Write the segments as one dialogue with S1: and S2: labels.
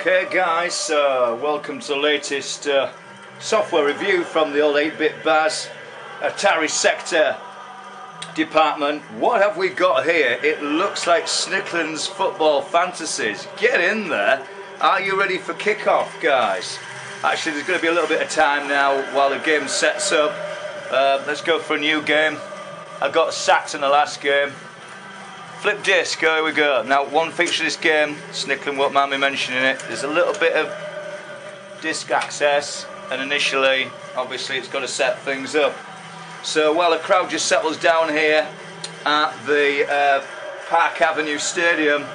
S1: Okay guys, welcome to the latest software review from the old 8-bit Baz Atari Sector department. What have we got here? It looks like Snicklin's Football Fantasies. Get in there. Are you ready for kickoff, guys? Actually, there's going to be a little bit of time now while the game sets up. Let's go for a new game. I got sacked in the last game. Flip disc, here we go. Now, one feature of this game, Snicklin won't mind me mentioning it, there's a little bit of disc access, and initially, obviously, it's got to set things up. So while the crowd just settles down here at the Park Avenue Stadium,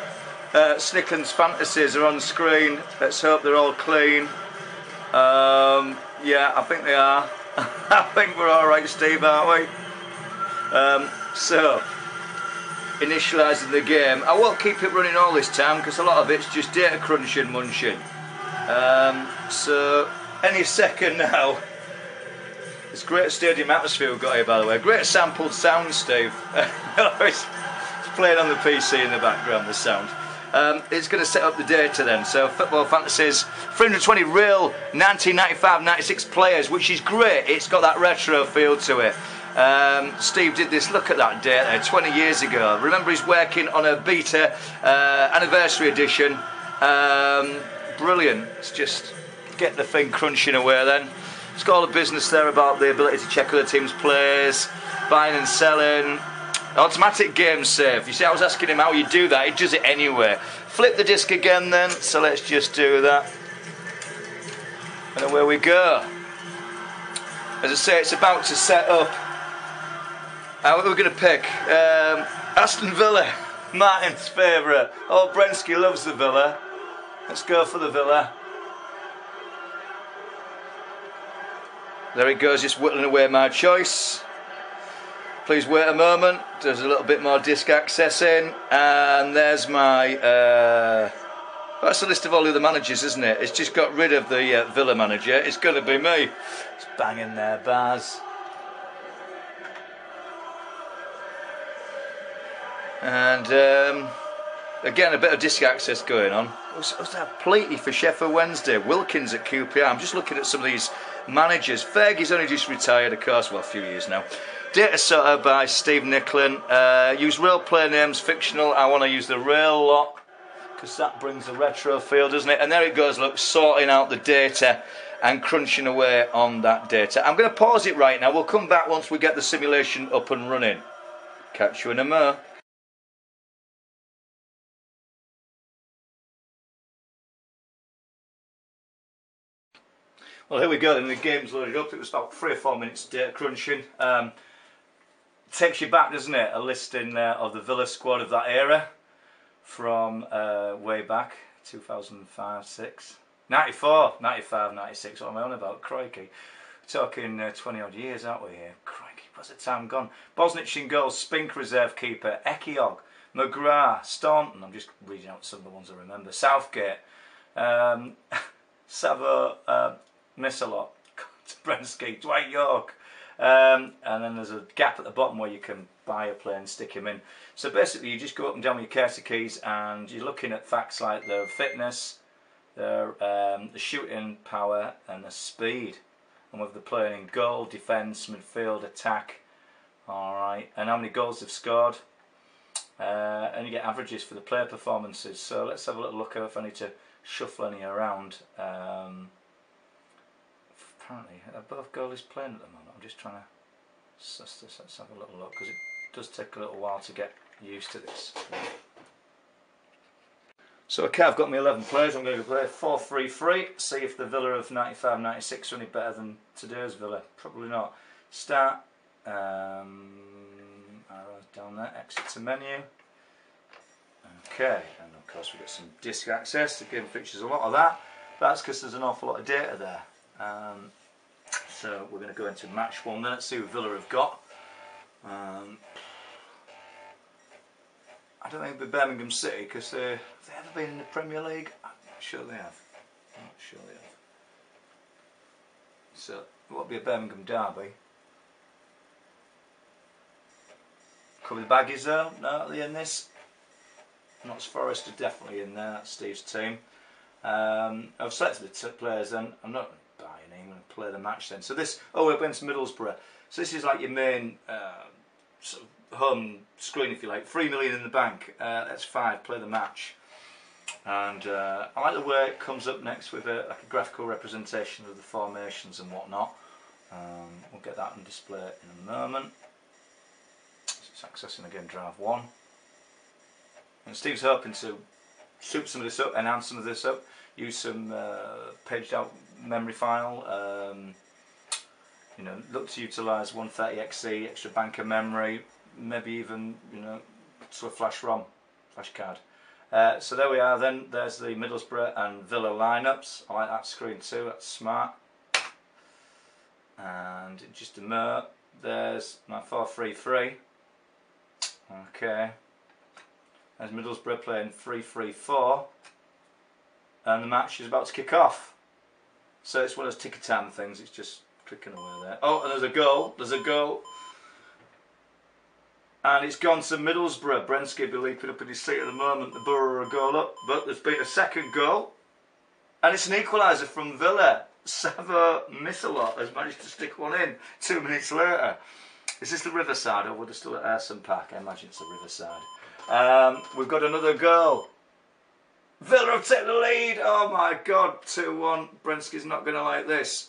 S1: Snicklin's Fantasies are on screen. Let's hope they're all clean. Yeah, I think they are. I think we're alright, Steve, aren't we? So, initialising the game. I won't keep it running all this time because a lot of it's just data crunching, munching. So, any second now. It's great stadium atmosphere we've got here, by the way. Great sampled sound, Steve. It's playing on the PC in the background, the sound. It's going to set up the data then. So, Football Fantasies, 320 real 1995-96 players, which is great. It's got that retro feel to it. Steve did this, look at that data, 20 years ago. Remember, he's working on a beta anniversary edition. Brilliant. Let's just get the thing crunching away then. It's got all the business there about the ability to check other teams' players, buying and selling, automatic game save. You see, I was asking him how you do that, he does it anyway. Flip the disc again then, so let's just do that. And away we go. As I say, it's about to set up. What are we going to pick? Aston Villa, Martin's favourite. Oh, Brensky loves the Villa. Let's go for the Villa. There it goes, just whittling away my choice. Please wait a moment. There's a little bit more disc access in. And there's my... that's a list of all the other managers, isn't it? It's just got rid of the Villa manager. It's going to be me. It's banging there, Baz. And again, a bit of disc access going on. What's that? Pleaty for Sheffield Wednesday. Wilkins at QPR. I'm just looking at some of these managers. Fergie's only just retired, of course, well, a few years now. Data sorter by Steve Nicklin. Use real player names, fictional. I want to use the real lot because that brings the retro feel, doesn't it? And there it goes, look, sorting out the data and crunching away on that data. I'm going to pause it right now. We'll come back once we get the simulation up and running. Catch you in a mo. Well, here we go then, the game's loaded up. It was about 3 or 4 minutes data crunching. Takes you back, doesn't it? A listing of the Villa squad of that era from way back, 2005, 6. 94, 95, 96, what am I on about? Crikey. We're talking 20 odd years, aren't we here? Crikey, what's the time gone? Bosnich in goal, Spink reserve keeper, Ekiog, McGrath, Staunton, I'm just reading out some of the ones I remember, Southgate, Savo, Missalot, Brensky, Dwight York, and then there's a gap at the bottom where you can buy a player and stick him in. So basically you just go up and down with your cursor keys and you're looking at facts like their fitness, their the shooting power and the speed, and whether they're playing in goal, defence, midfield, attack, alright, and how many goals they've scored, and you get averages for the player performances. So let's have a little look at if I need to shuffle any around. Apparently both goalies playing at the moment. I'm just trying to suss this. Let's have a little look because it does take a little while to get used to this. So okay, I've got my 11 players. I'm going to play 4-3-3. See if the Villa of 95-96 are any better than today's Villa. Probably not. Start. Arrows down there. Exit to menu. Okay, and of course we've got some disk access. The game features a lot of that. That's because there's an awful lot of data there. So we're going to go into match 1 then. Let's see who Villa have got. I don't think it'll be Birmingham City because have they ever been in the Premier League? I'm not sure they have. I'm not sure they have. So it won't be a Birmingham derby. Could be the Baggies though. No, are they in this? Notts Forest are definitely in there. That's Steve's team. I've selected the players then. I'm not buying any, I'm going to play the match then. So this, we're against Middlesbrough. So this is like your main sort of home screen, if you like. 3 million in the bank, that's 5, play the match. And I like the way it comes up next with like a graphical representation of the formations and whatnot. We'll get that on display in a moment. So it's accessing again drive 1. And Steve's hoping to soup some of this up, enhance some of this up, use some paged out memory file, you know, look to utilise 130XE, extra bank of memory, maybe even, you know, to a flash card. So there we are then, there's the Middlesbrough and Villa lineups. I like that screen too, that's smart. And just a minute, there's my 4-3-3. Okay. There's Middlesbrough playing 3-3-4. And the match is about to kick off. So it's one of those ticker time things, it's just clicking away there. Oh, and there's a goal, And it's gone to Middlesbrough. Brensky will be leaping up in his seat at the moment. The Borough are a goal up, but there's been a second goal. And it's an equaliser from Villa. Savo Missalot has managed to stick one in 2 minutes later. Is this the Riverside or would it still at Ayresome Park? I imagine it's the Riverside. We've got another goal. Villa have taken the lead. Oh my God, 2-1. Brensky's not going to like this.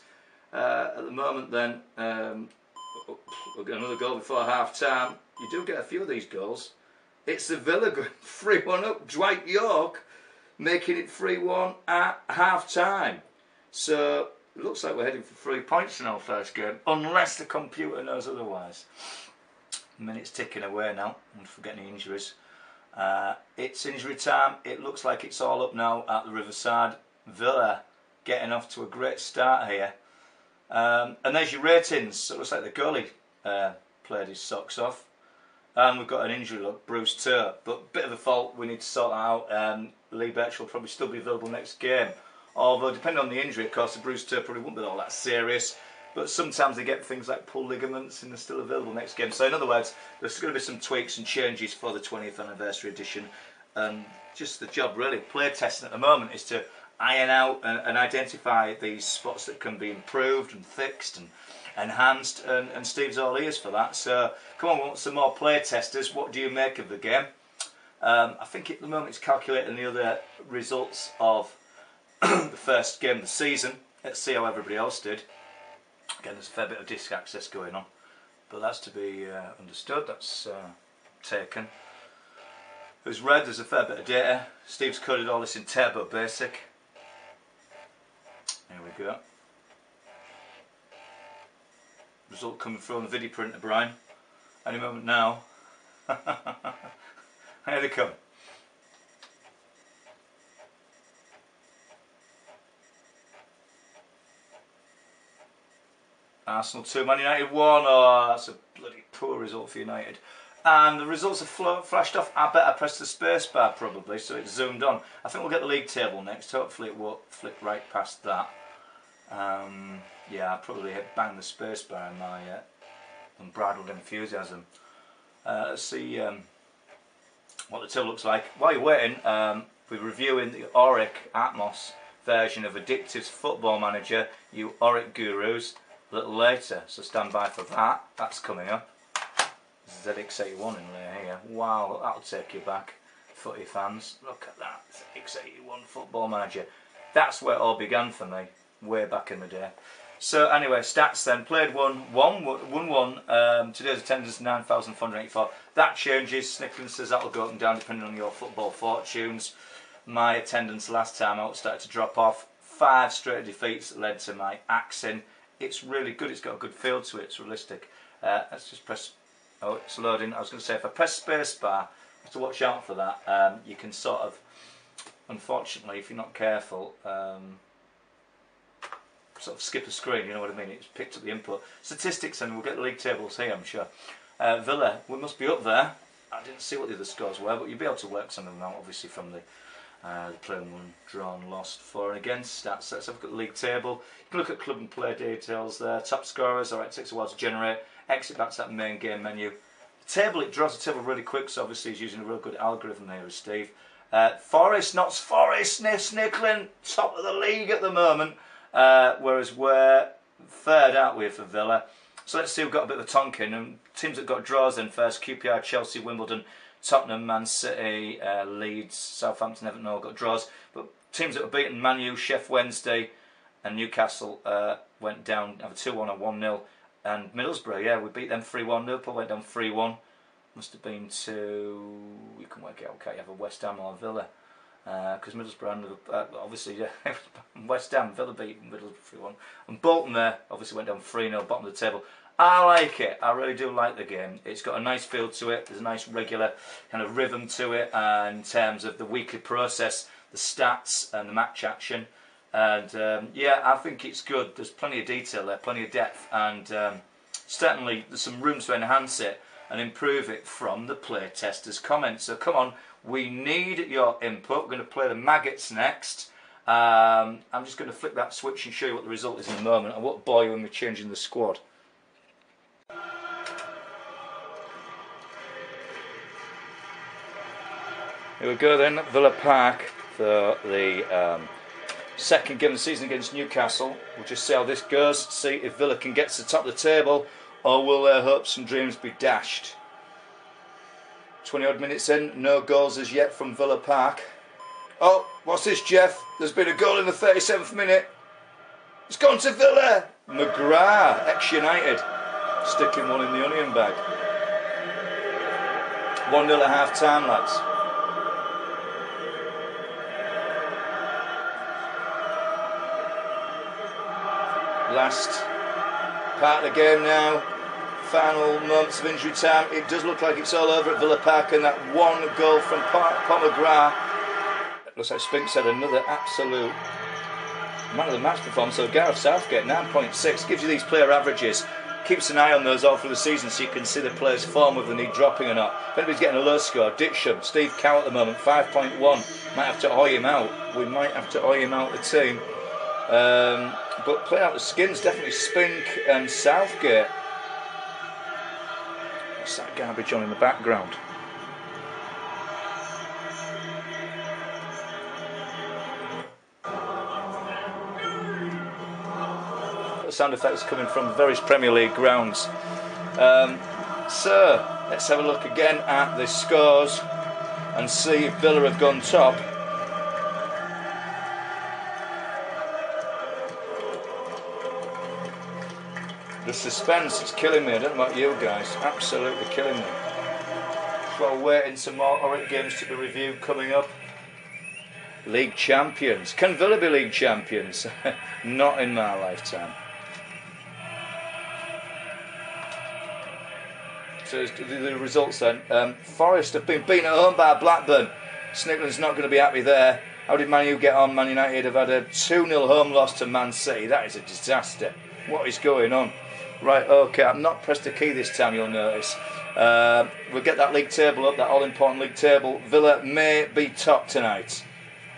S1: At the moment then, we'll get another goal before half time. You do get a few of these goals. It's the Villa going 3-1 up. Dwight York making it 3-1 at half time. So it looks like we're heading for 3 points in our first game, unless the computer knows otherwise. Minutes ticking away now, don't forget any injuries. It's injury time. It looks like it's all up now at the Riverside. Villa getting off to a great start here. And there's your ratings. So it looks like the goalie played his socks off. And we've got an injury look, bruised toe. But bit of a fault, we need to sort that out. Lee Birch will probably still be available next game. Although, depending on the injury, of course, the bruised toe probably won't be all that serious. But sometimes they get things like pulled ligaments and they're still available next game. So in other words, there's going to be some tweaks and changes for the 20th anniversary edition. And just the job really, play testing at the moment, is to iron out and identify these spots that can be improved and fixed and enhanced. And Steve's all ears for that. So come on, we want some more play testers. What do you make of the game? I think at the moment it's calculating the other results of the first game of the season. Let's see how everybody else did. Again, there's a fair bit of disk access going on, but that's to be understood. That's taken. As read, there's a fair bit of data. Steve's coded all this in Turbo Basic. Here we go. Result coming from the video printer, Brian. Any moment now. Here they come. Arsenal 2, Man United 1. Oh, that's a bloody poor result for United. And the results have flashed off. I bet I pressed the space bar probably, so it's zoomed on. I think we'll get the league table next. Hopefully it won't flick right past that. Yeah, I probably banged the space bar in my unbridled enthusiasm. Let's see what the table looks like. While you're waiting, we're reviewing the Auric Atmos version of Addictive's Football Manager, you Auric gurus, a little later, so stand by for that. That's coming up. ZX81 in there here. Wow, that'll take you back, footy fans. Look at that, ZX81 Football Manager. That's where it all began for me, way back in the day. So anyway, stats then. Played won 1-1. Today's attendance 9,484. That changes. Snicklin says that'll go up and down depending on your football fortunes. My attendance last time out started to drop off. 5 straight defeats led to my axing. It's really good. It's got a good feel to it. It's realistic. Let's just press. Oh, it's loading. I was going to say, if I press spacebar, you have to watch out for that. You can sort of, unfortunately, if you're not careful, sort of skip a screen, you know what I mean? It's picked up the input. Statistics, and we'll get the league tables here, I'm sure. Villa, we must be up there. I didn't see what the other scores were, but you'll be able to work some of them out, obviously, from the playing won, drawn, lost, for and against stats. Let's have a look at the league table. You can look at club and player details there. Top scorers, alright, takes a while to generate. Exit back to that main game menu. The table, it draws the table really quick, so obviously he's using a real good algorithm here with Steve. Forest, not Forest, Snicklin, top of the league at the moment, whereas we're third, aren't we, for Villa. So let's see, we've got a bit of a tonking, and teams that got draws then first: QPR, Chelsea, Wimbledon, Tottenham, Man City, Leeds, Southampton, Everton all got draws. But teams that were beaten: Man U, Sheff Wednesday, and Newcastle went down, have a 2-1 or 1-0. And Middlesbrough, yeah, we beat them 3-1. Liverpool went down 3-1. Must have been to, we can work it out, okay, you have a West Ham or Villa. Because Middlesbrough, obviously, yeah, West Ham, Villa beat Middlesbrough 3-1. And Bolton there, obviously went down 3-0, bottom of the table. I like it, I really do like the game. It's got a nice feel to it, there's a nice regular kind of rhythm to it, in terms of the weekly process, the stats and the match action. And yeah, I think it's good. There's plenty of detail there, plenty of depth, and certainly there's some room to enhance it and improve it from the play testers' comments. So come on, we need your input. We're going to play the maggots next. I'm just going to flick that switch and show you what the result is in a moment. I won't bore you when we're changing the squad. Here we go then, Villa Park for the second game of the season against Newcastle. We'll just see how this goes, see if Villa can get to the top of the table, or will their hopes and dreams be dashed. 20 odd minutes in, no goals as yet from Villa Park. Oh, what's this, Jeff? There's been a goal in the 37th minute. It's gone to Villa. McGrath, ex-United, sticking one in the onion bag. 1-0 at half time, lads. Last part of the game now, final moments of injury time. It does look like it's all over at Villa Park, and that one goal from Paul McGrath. Looks like Spink said another absolute man of the match performance. So Gareth Southgate, 9.6, gives you these player averages. Keeps an eye on those all through the season so you can see the players' form, whether they need dropping or not. If anybody's getting a low score, Ditcham, Steve Cow at the moment, 5.1. Might have to oy him out. We might have to oy him out the team. But playing out the skins, definitely Spink and Southgate. What's that garbage on in the background? The sound effects coming from various Premier League grounds. So let's have a look again at the scores and see if Villa have gone top. The suspense is killing me. I don't know about you guys. Absolutely killing me. While waiting some more Orient games to be reviewed coming up. League champions. Can Villa be league champions? Not in my lifetime. So the results then. Forest have been beaten at home by Blackburn. Snicklin's not going to be happy there. How did Man U get on? Man United have had a 2-0 home loss to Man City. That is a disaster. What is going on? Right, okay, I've not pressed the key this time, you'll notice. We'll get that league table up, that all-important league table. Villa may be top tonight.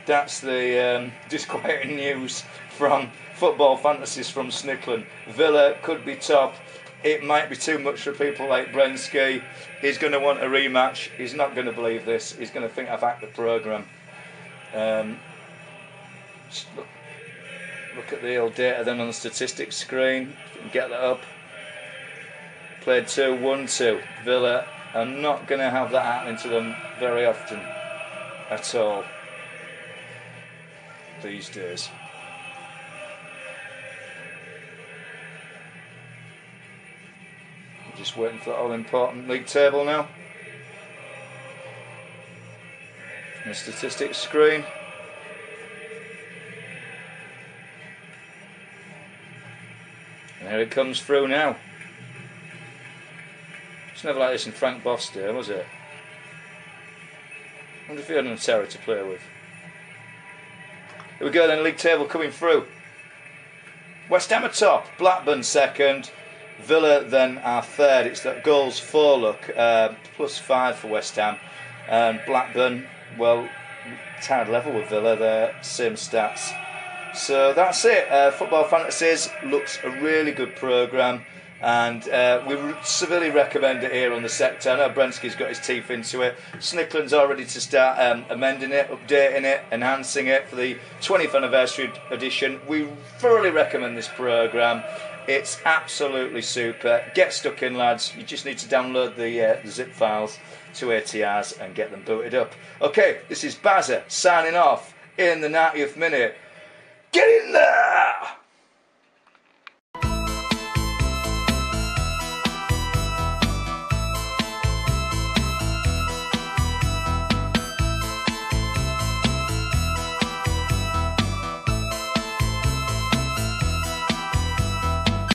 S1: That's the disquieting news from Football Fantasies from Snicklin. Villa could be top. It might be too much for people like Brensky. He's going to want a rematch. He's not going to believe this. He's going to think I've hacked the programme. Look at the old data then on the statistics screen. Get that up. Played 2-1-2. Villa are not going to have that happening to them very often at all these days. I'm just waiting for the all-important league table now. The statistics screen. And here it comes through now. It's never like this in Frank Boss day, was it? I wonder if he had an Atari to play with. Here we go then, league table coming through. West Ham at top, Blackburn second, Villa then our third. It's that goals for look, +5 for West Ham. And Blackburn, well, tied level with Villa, they're same stats. So that's it. Football Fantasies looks a really good programme. and we severely recommend it here on the sector. I know Brensky's got his teeth into it. Snicklin's are ready to start amending it, updating it, enhancing it for the 20th anniversary edition. We thoroughly recommend this programme. It's absolutely super. Get stuck in, lads. You just need to download the zip files to ATRs and get them booted up. Okay, this is Bazza signing off in the 90th minute. Get in there!